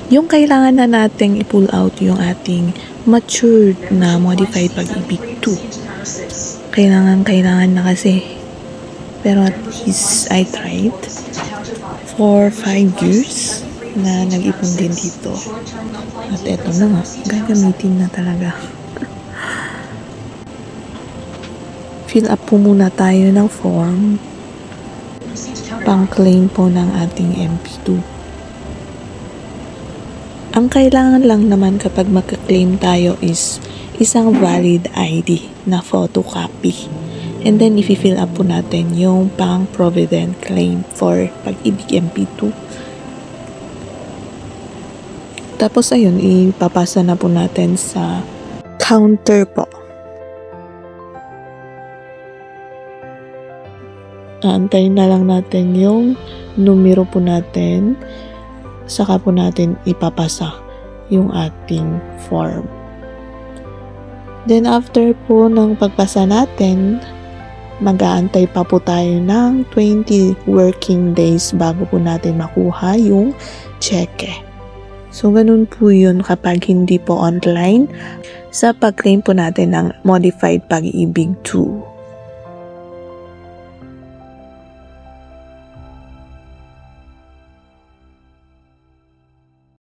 Yung kailangan na nating i-pull out yung ating matured na modified pag-ibig 2. Kailangan na kasi. Pero at least I tried for 5 years na nag-ipon din dito. At eto na nga, gagamitin na talaga. Fill up po muna tayo ng form pang-claim po ng ating MP2. Ang kailangan lang naman kapag magka-claim tayo is isang valid ID na photocopy. And then, i-fill up po natin yung pang-provident claim for Pag-ibig MP2. Tapos, ayun, ipapasa na po natin sa counter po. Aantayin na lang natin yung numero po natin. Saka po natin ipapasa yung ating form. Then after po ng pagpasa natin, mag-aantay pa po tayo ng 20 working days bago po natin makuha yung cheque. So ganun po yun kapag hindi po online sa pag-claim po natin ng Modified Pag-ibig 2.